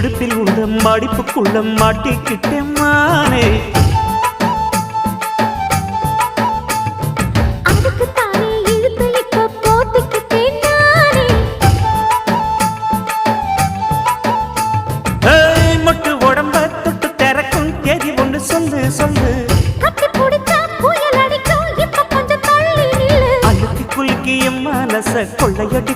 இடுப்பில் உள்ள மடிப்புக்குள்ள மாட்டிக்கிட்டேன் மானே. மொட்டு உடம்ப தொட்டு திறக்கும் தேதி ஒன்று சொல்லு சொல்லு. அழுத்தி குலுக்கி என் மனச கொள்ளையடி